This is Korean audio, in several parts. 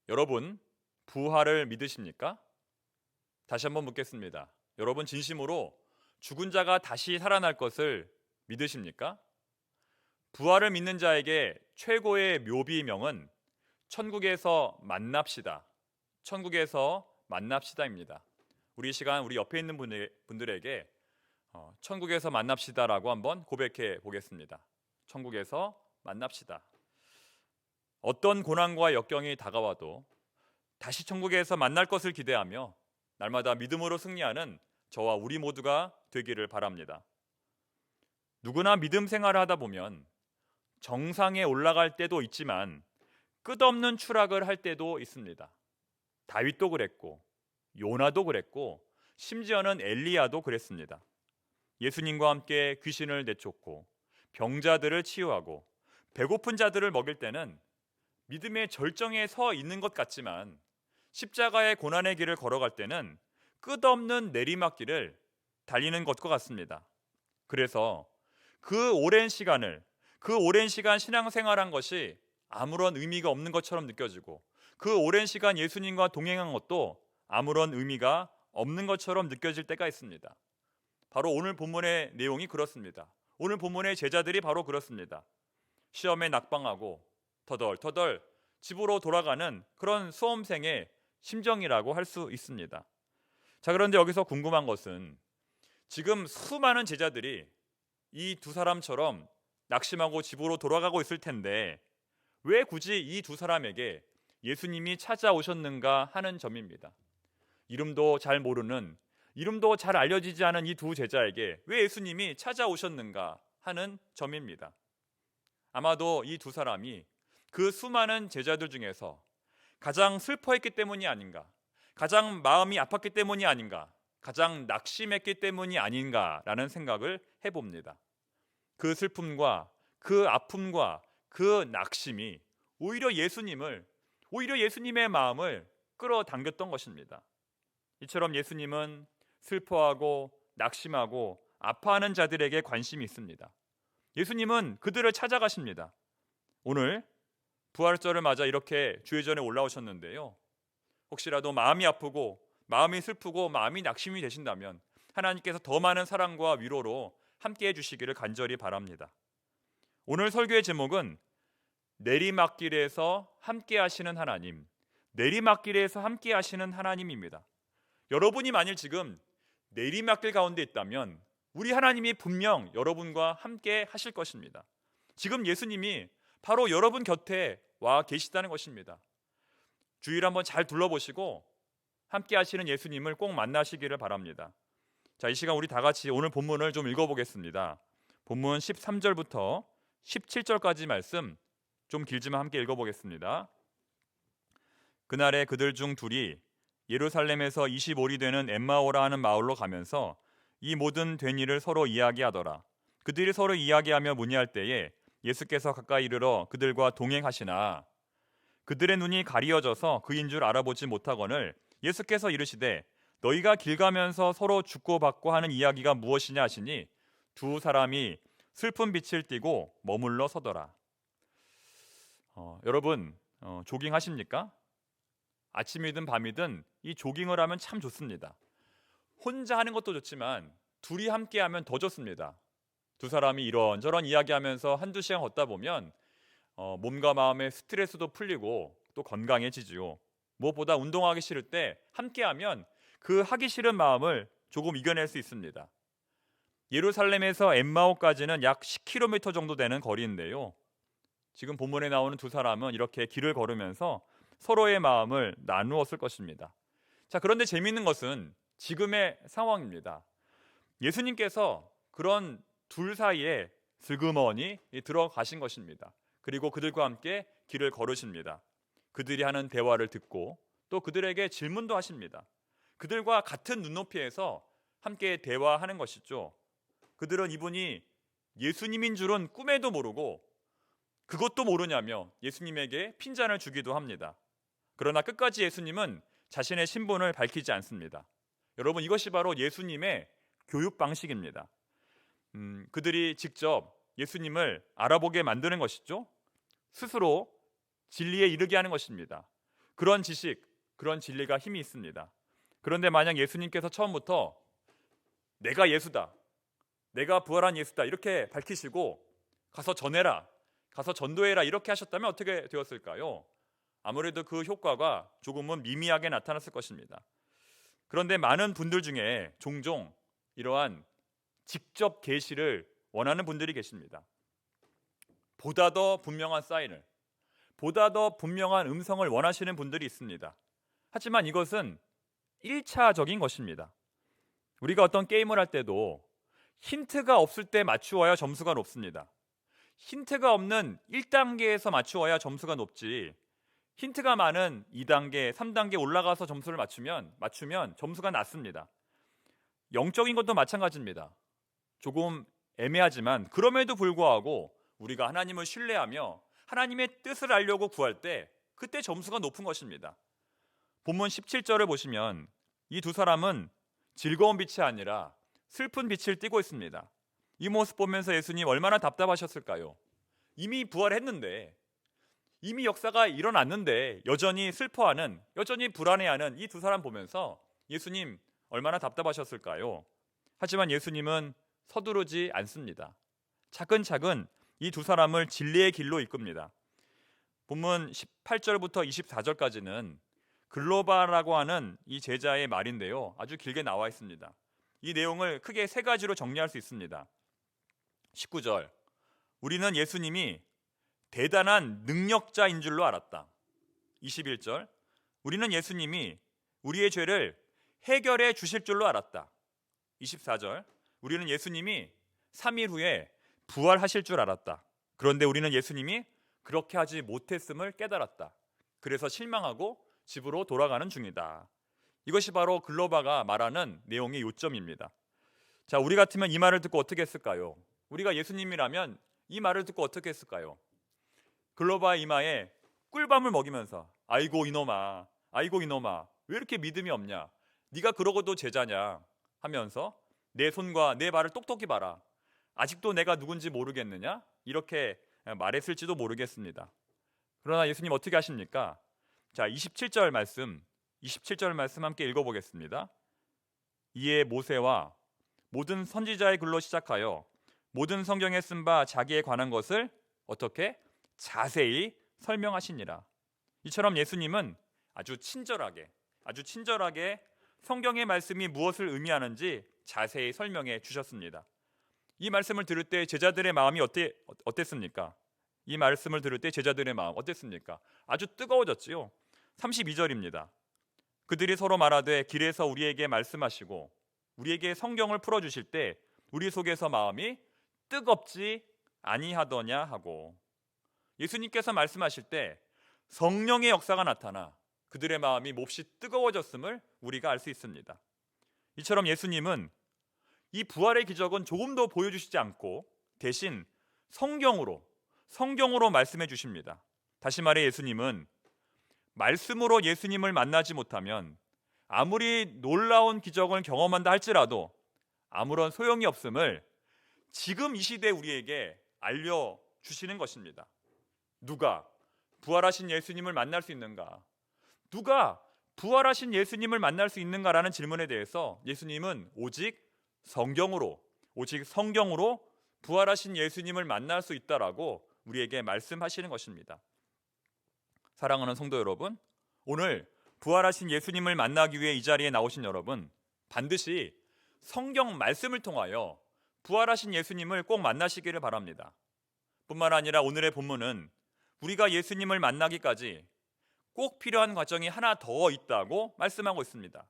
여러분, 부활을 믿으십니까? 다시 한번 묻겠습니다. 여러분 진심으로 죽은 자가 다시 살아날 것을 믿으십니까? 부활을 믿는 자에게 최고의 묘비명은 천국에서 만납시다. 천국에서 만납시다입니다. 우리 시간 우리 옆에 있는 분들에게 천국에서 만납시다라고 한번 고백해 보겠습니다. 천국에서 만납시다. 어떤 고난과 역경이 다가와도 다시 천국에서 만날 것을 기대하며 날마다 믿음으로 승리하는 저와 우리 모두가 되기를 바랍니다. 누구나 믿음 생활을 하다 보면 정상에 올라갈 때도 있지만 끝없는 추락을 할 때도 있습니다. 다윗도 그랬고 요나도 그랬고 심지어는 엘리야도 그랬습니다. 예수님과 함께 귀신을 내쫓고 병자들을 치유하고 배고픈 자들을 먹일 때는 믿음의 절정에 서 있는 것 같지만 십자가의 고난의 길을 걸어갈 때는 끝없는 내리막길을 달리는 것과 같습니다. 그래서 그 오랜 시간 신앙생활한 것이 아무런 의미가 없는 것처럼 느껴지고 그 오랜 시간 예수님과 동행한 것도 아무런 의미가 없는 것처럼 느껴질 때가 있습니다. 바로 오늘 본문의 내용이 그렇습니다. 오늘 본문의 제자들이 바로 그렇습니다. 시험에 낙방하고 터덜터덜 집으로 돌아가는 그런 수험생의 심정이라고 할 수 있습니다. 자, 그런데 여기서 궁금한 것은 지금 수많은 제자들이 이 두 사람처럼 낙심하고 집으로 돌아가고 있을 텐데 왜 굳이 이 두 사람에게 예수님이 찾아오셨는가 하는 점입니다. 이름도 잘 모르는, 이름도 잘 알려지지 않은 이 두 제자에게 왜 예수님이 찾아오셨는가 하는 점입니다. 아마도 이 두 사람이 그 수많은 제자들 중에서 가장 슬퍼했기 때문이 아닌가, 가장 마음이 아팠기 때문이 아닌가, 가장 낙심했기 때문이 아닌가라는 생각을 해봅니다. 그 슬픔과 그 아픔과 그 낙심이 오히려 예수님의 마음을 끌어당겼던 것입니다. 이처럼 예수님은 슬퍼하고 낙심하고 아파하는 자들에게 관심이 있습니다. 예수님은 그들을 찾아가십니다. 오늘 부활절을 맞아 이렇게 주회전에 올라오셨는데요. 혹시라도 마음이 아프고 마음이 슬프고 마음이 낙심이 되신다면 하나님께서 더 많은 사랑과 위로로 함께 해주시기를 간절히 바랍니다. 오늘 설교의 제목은 내리막길에서 함께 하시는 하나님, 내리막길에서 함께 하시는 하나님입니다. 여러분이 만일 지금 내리막길 가운데 있다면 우리 하나님이 분명 여러분과 함께 하실 것입니다. 지금 예수님이 바로 여러분 곁에 와 계시다는 것입니다. 주위를 한번 잘 둘러보시고 함께 하시는 예수님을 꼭 만나시기를 바랍니다. 자, 이 시간 우리 다 같이 오늘 본문을 좀 읽어보겠습니다. 본문 13절부터 17절까지 말씀 좀 길지만 함께 읽어보겠습니다. 그날에 그들 중 둘이 예루살렘에서 25리 되는 엠마오라 하는 마을로 가면서 이 모든 된 일을 서로 이야기하더라. 그들이 서로 이야기하며 문의할 때에 예수께서 가까이 이르러 그들과 동행하시나 그들의 눈이 가리어져서 그인 줄 알아보지 못하거늘 예수께서 이르시되 너희가 길 가면서 서로 주고받고 하는 이야기가 무엇이냐 하시니 두 사람이 슬픈 빛을 띠고 머물러 서더라. 여러분 조깅하십니까? 아침이든 밤이든 이 조깅을 하면 참 좋습니다. 혼자 하는 것도 좋지만 둘이 함께 하면 더 좋습니다. 두 사람이 이런저런 이야기하면서 한두 시간 걷다 보면 몸과 마음의 스트레스도 풀리고 또 건강해지지요. 무엇보다 운동하기 싫을 때 함께하면 그 하기 싫은 마음을 조금 이겨낼 수 있습니다. 예루살렘에서 엠마오까지는 약 10km 정도 되는 거리인데요. 지금 본문에 나오는 두 사람은 이렇게 길을 걸으면서 서로의 마음을 나누었을 것입니다. 자, 그런데 재미있는 것은 지금의 상황입니다. 예수님께서 그런 둘 사이에 슬그머니 들어가신 것입니다. 그리고 그들과 함께 길을 걸으십니다. 그들이 하는 대화를 듣고 또 그들에게 질문도 하십니다. 그들과 같은 눈높이에서 함께 대화하는 것이죠. 그들은 이분이 예수님인 줄은 꿈에도 모르고 그것도 모르냐며 예수님에게 핀잔을 주기도 합니다. 그러나 끝까지 예수님은 자신의 신분을 밝히지 않습니다. 여러분, 이것이 바로 예수님의 교육 방식입니다. 그들이 직접 예수님을 알아보게 만드는 것이죠. 스스로 진리에 이르게 하는 것입니다. 그런 지식, 그런 진리가 힘이 있습니다. 그런데 만약 예수님께서 처음부터 내가 예수다, 내가 부활한 예수다 이렇게 밝히시고 가서 전해라, 가서 전도해라 이렇게 하셨다면 어떻게 되었을까요? 아무래도 그 효과가 조금은 미미하게 나타났을 것입니다. 그런데 많은 분들 중에 종종 이러한 직접 계시를 원하는 분들이 계십니다. 보다 더 분명한 사인을, 보다 더 분명한 음성을 원하시는 분들이 있습니다. 하지만 이것은 1차적인 것입니다. 우리가 어떤 게임을 할 때도 힌트가 없을 때 맞추어야 점수가 높습니다. 힌트가 없는 1단계에서 맞추어야 점수가 높지, 힌트가 많은 2단계, 3단계 올라가서 점수를 맞추면 점수가 낮습니다. 영적인 것도 마찬가지입니다. 조금 애매하지만 그럼에도 불구하고 우리가 하나님을 신뢰하며 하나님의 뜻을 알려고 구할 때 그때 점수가 높은 것입니다. 본문 17절을 보시면 이 두 사람은 즐거운 빛이 아니라 슬픈 빛을 띠고 있습니다. 이 모습 보면서 예수님 얼마나 답답하셨을까요? 이미 부활했는데, 이미 역사가 일어났는데 여전히 슬퍼하는, 여전히 불안해하는 이 두 사람 보면서 예수님 얼마나 답답하셨을까요? 하지만 예수님은 서두르지 않습니다. 차근차근 이 두 사람을 진리의 길로 이끕니다. 본문 18절부터 24절까지는 글로바라고 하는 이 제자의 말인데요, 아주 길게 나와 있습니다. 이 내용을 크게 세 가지로 정리할 수 있습니다. 19절, 우리는 예수님이 대단한 능력자인 줄로 알았다. 21절, 우리는 예수님이 우리의 죄를 해결해 주실 줄로 알았다. 24절, 우리는 예수님이 3일 후에 부활하실 줄 알았다. 그런데 우리는 예수님이 그렇게 하지 못했음을 깨달았다. 그래서 실망하고 집으로 돌아가는 중이다. 이것이 바로 글로바가 말하는 내용의 요점입니다. 자, 우리 같으면 이 말을 듣고 어떻게 했을까요? 우리가 예수님이라면 이 말을 듣고 어떻게 했을까요? 글로바의 이마에 꿀밤을 먹이면서 아이고 이놈아, 아이고 이놈아, 왜 이렇게 믿음이 없냐? 네가 그러고도 제자냐? 하면서 내 손과 내 발을 똑똑히 봐라. 아직도 내가 누군지 모르겠느냐? 이렇게 말했을지도 모르겠습니다. 그러나 예수님 어떻게 하십니까? 자, 27절 말씀 함께 읽어보겠습니다. 이에 모세와 모든 선지자의 글로 시작하여 모든 성경에 쓴 바 자기에 관한 것을 어떻게 자세히 설명하시니라. 이처럼 예수님은 아주 친절하게 성경의 말씀이 무엇을 의미하는지 자세히 설명해 주셨습니다. 이 말씀을 들을 때 제자들의 마음이 어땠습니까? 이 말씀을 들을 때 제자들의 마음 어땠습니까? 아주 뜨거워졌지요. 32절입니다. 그들이 서로 말하되 길에서 우리에게 말씀하시고 우리에게 성경을 풀어주실 때 우리 속에서 마음이 뜨겁지 아니하더냐 하고, 예수님께서 말씀하실 때 성령의 역사가 나타나 그들의 마음이 몹시 뜨거워졌음을 우리가 알 수 있습니다. 이처럼 예수님은 이 부활의 기적은 조금도 보여주시지 않고 대신 성경으로 말씀해 주십니다. 다시 말해 예수님은 말씀으로 예수님을 만나지 못하면 아무리 놀라운 기적을 경험한다 할지라도 아무런 소용이 없음을 지금 이 시대 우리에게 알려주시는 것입니다. 누가 부활하신 예수님을 만날 수 있는가? 누가 부활하신 예수님을 만날 수 있는가라는 질문에 대해서 예수님은 오직 성경으로 부활하신 예수님을 만날 수 있다라고 우리에게 말씀하시는 것입니다. 사랑하는 성도 여러분, 오늘 부활하신 예수님을 만나기 위해 이 자리에 나오신 여러분, 반드시 성경 말씀을 통하여 부활하신 예수님을 꼭 만나시기를 바랍니다. 뿐만 아니라 오늘의 본문은 우리가 예수님을 만나기까지 꼭 필요한 과정이 하나 더 있다고 말씀하고 있습니다.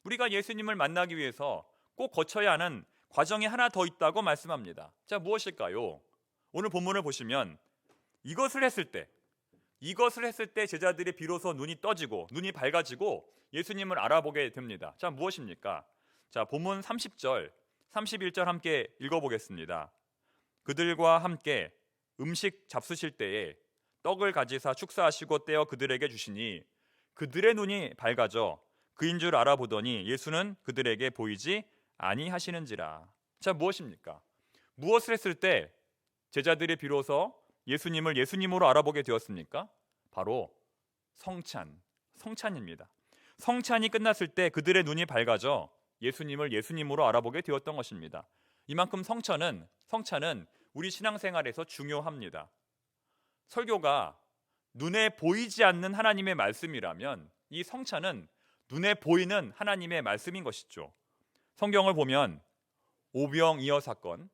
우리가 예수님을 만나기 위해서 꼭 거쳐야 하는 과정이 하나 더 있다고 말씀합니다. 자, 무엇일까요? 오늘 본문을 보시면 이것을 했을 때 제자들이 비로소 눈이 떠지고 눈이 밝아지고 예수님을 알아보게 됩니다. 자, 무엇입니까? 자, 본문 30절, 31절 함께 읽어보겠습니다. 그들과 함께 음식 잡수실 때에 떡을 가지사 축사하시고 떼어 그들에게 주시니 그들의 눈이 밝아져 그인 줄 알아보더니 예수는 그들에게 보이지 아니하시는지라. 자, 무엇입니까? 무엇을 했을 때 제자들이 비로소 예수님을 예수님으로 알아보게 되었습니까? 바로 성찬입니다. 성찬이 끝났을 때 그들의 눈이 밝아져 예수님을 예수님으로 알아보게 되었던 것입니다. 이만큼 성찬은 우리 신앙생활에서 중요합니다. 설교가 눈에 보이지 않는 하나님의 말씀이라면 이 성찬은 눈에 보이는 하나님의 말씀인 것이죠. 성경을 보면 오병이어 사건,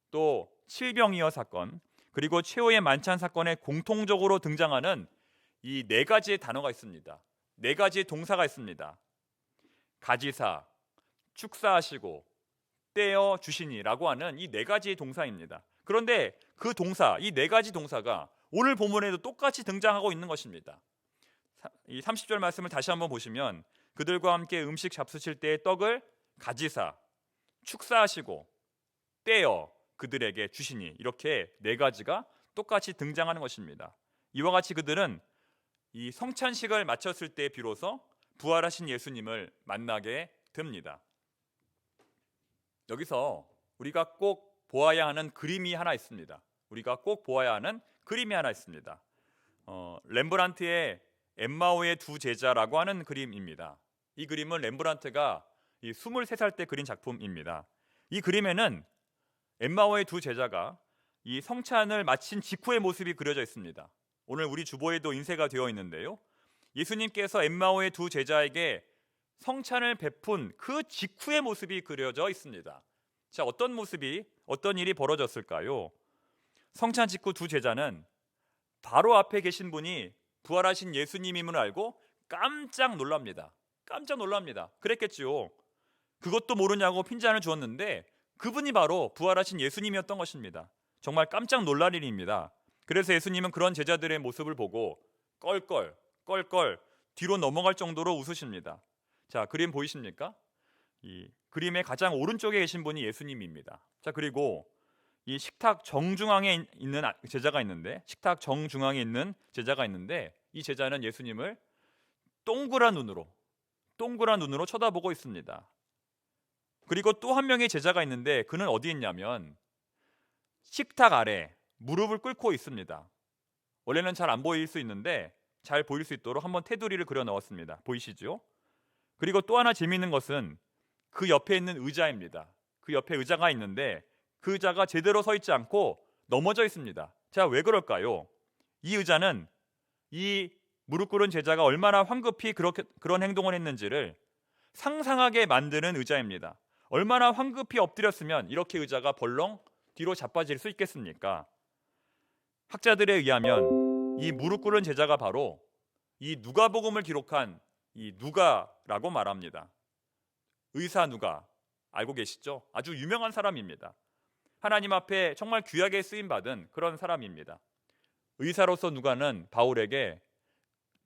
또 칠병이어 사건, 그리고 최후의 만찬 사건에 공통적으로 등장하는 이 네 가지의 단어가 있습니다. 네 가지의 동사가 있습니다. 가지사, 축사하시고, 떼어 주시니라고 하는 이 네 가지의 동사입니다. 그런데 그 동사, 이 네 가지 동사가 오늘 본문에도 똑같이 등장하고 있는 것입니다. 이 30절 말씀을 다시 한번 보시면 그들과 함께 음식 잡수실 때의 떡을 가지사, 축사하시고, 떼어 그들에게 주시니, 이렇게 네 가지가 똑같이 등장하는 것입니다. 이와 같이 그들은 이 성찬식을 마쳤을 때 비로소 부활하신 예수님을 만나게 됩니다. 여기서 우리가 꼭 보아야 하는 그림이 하나 있습니다. 렘브란트의 엠마오의 두 제자라고 하는 그림입니다. 이 그림은 렘브란트가 23살 때 그린 작품입니다. 이 그림에는 엠마오의 두 제자가 이 성찬을 마친 직후의 모습이 그려져 있습니다. 오늘 우리 주보에도 인쇄가 되어 있는데요. 예수님께서 엠마오의 두 제자에게 성찬을 베푼 그 직후의 모습이 그려져 있습니다. 자, 어떤 일이 벌어졌을까요? 성찬 직후 두 제자는 바로 앞에 계신 분이 부활하신 예수님임을 알고 깜짝 놀랍니다. 그랬겠지요. 그것도 모르냐고 핀잔을 주었는데 그분이 바로 부활하신 예수님이었던 것입니다. 정말 깜짝 놀랄 일입니다. 그래서 예수님은 그런 제자들의 모습을 보고 껄껄 뒤로 넘어갈 정도로 웃으십니다. 자, 그림 보이십니까? 이 그림의 가장 오른쪽에 계신 분이 예수님입니다. 자, 그리고 이 식탁 정중앙에 있는 제자가 있는데 이 제자는 예수님을 동그란 눈으로 쳐다보고 있습니다. 그리고 또 한 명의 제자가 있는데 그는 어디 있냐면 식탁 아래 무릎을 꿇고 있습니다. 원래는 잘 안 보일 수 있는데 잘 보일 수 있도록 한번 테두리를 그려 넣었습니다. 보이시죠? 그리고 또 하나 재미있는 것은 그 옆에 있는 의자입니다. 그 옆에 의자가 있는데 그 의자가 제대로 서 있지 않고 넘어져 있습니다. 자, 왜 그럴까요? 이 의자는 이 무릎 꿇은 제자가 얼마나 황급히 그런 행동을 했는지를 상상하게 만드는 의자입니다. 얼마나 황급히 엎드렸으면 이렇게 의자가 벌렁 뒤로 자빠질 수 있겠습니까? 학자들에 의하면 이 무릎 꿇은 제자가 바로 이 누가복음을 기록한 이 누가라고 말합니다. 의사 누가, 알고 계시죠? 아주 유명한 사람입니다. 하나님 앞에 정말 귀하게 쓰임 받은 그런 사람입니다. 의사로서 누가는 바울에게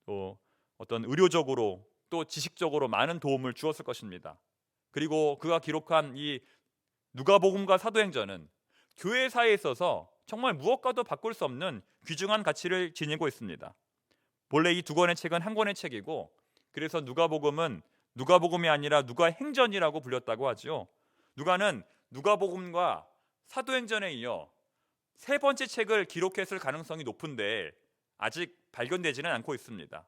또 어떤 의료적으로 또 지식적으로 많은 도움을 주었을 것입니다. 그리고 그가 기록한 이 누가복음과 사도행전은 교회사에 있어서 정말 무엇과도 바꿀 수 없는 귀중한 가치를 지니고 있습니다. 본래 이 두 권의 책은 한 권의 책이고, 그래서 누가복음은 누가복음이 아니라 누가행전이라고 불렸다고 하죠. 누가는 누가복음과 사도행전에 이어 세 번째 책을 기록했을 가능성이 높은데 아직 발견되지는 않고 있습니다.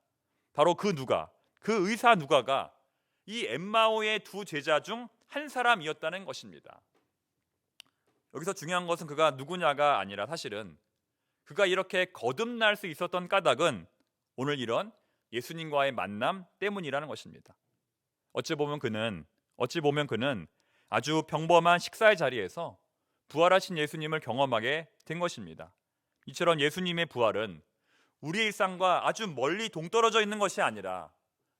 바로 그 의사 누가가 이 엠마오의 두 제자 중 한 사람이었다는 것입니다. 여기서 중요한 것은 그가 누구냐가 아니라 사실은 그가 이렇게 거듭날 수 있었던 까닭은 오늘 이런 예수님과의 만남 때문이라는 것입니다. 어찌 보면 그는 아주 평범한 식사의 자리에서 부활하신 예수님을 경험하게 된 것입니다. 이처럼 예수님의 부활은 우리의 일상과 아주 멀리 동떨어져 있는 것이 아니라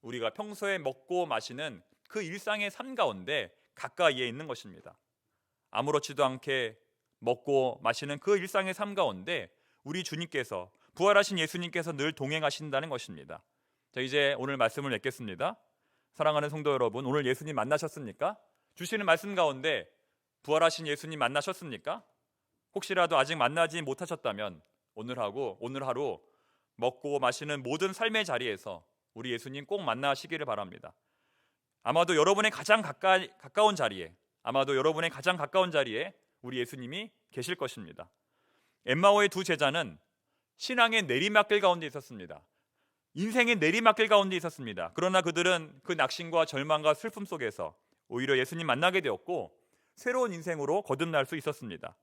우리가 평소에 먹고 마시는 그 일상의 삶 가운데 가까이에 있는 것입니다. 아무렇지도 않게 먹고 마시는 그 일상의 삶 가운데 우리 주님께서, 부활하신 예수님께서 늘 동행하신다는 것입니다. 자, 이제 오늘 말씀을 맺겠습니다. 사랑하는 성도 여러분, 오늘 예수님 만나셨습니까? 주시는 말씀 가운데 부활하신 예수님 만나셨습니까? 혹시라도 아직 만나지 못하셨다면 오늘 하루 먹고 마시는 모든 삶의 자리에서 우리 예수님 꼭 만나시기를 바랍니다. 아마도 여러분의 가장 가까운 자리에 우리 예수님이 계실 것입니다. 엠마오의 두 제자는 신앙의 내리막길 가운데 있었습니다. 인생의 내리막길 가운데 있었습니다. 그러나 그들은 그 낙심과 절망과 슬픔 속에서 오히려 예수님 만나게 되었고 새로운 인생으로 거듭날 수 있었습니다.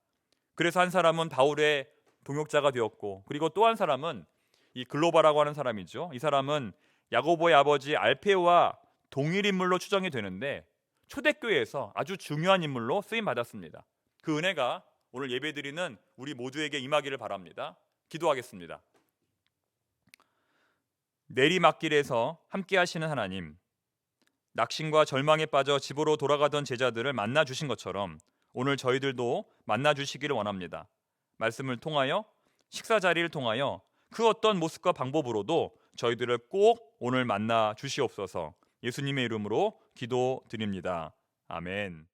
그래서 한 사람은 바울의 동역자가 되었고, 그리고 또 한 사람은 이 글로바라고 하는 사람이죠. 이 사람은 야고보의 아버지 알페오와 동일 인물로 추정이 되는데 초대교회에서 아주 중요한 인물로 쓰임 받았습니다. 그 은혜가 오늘 예배드리는 우리 모두에게 임하기를 바랍니다. 기도하겠습니다. 내리막길에서 함께 하시는 하나님, 낙심과 절망에 빠져 집으로 돌아가던 제자들을 만나 주신 것처럼 오늘 저희들도 만나 주시기를 원합니다. 말씀을 통하여, 식사 자리를 통하여 그 어떤 모습과 방법으로도 저희들을 꼭 오늘 만나 주시옵소서. 예수님의 이름으로 기도드립니다. 아멘.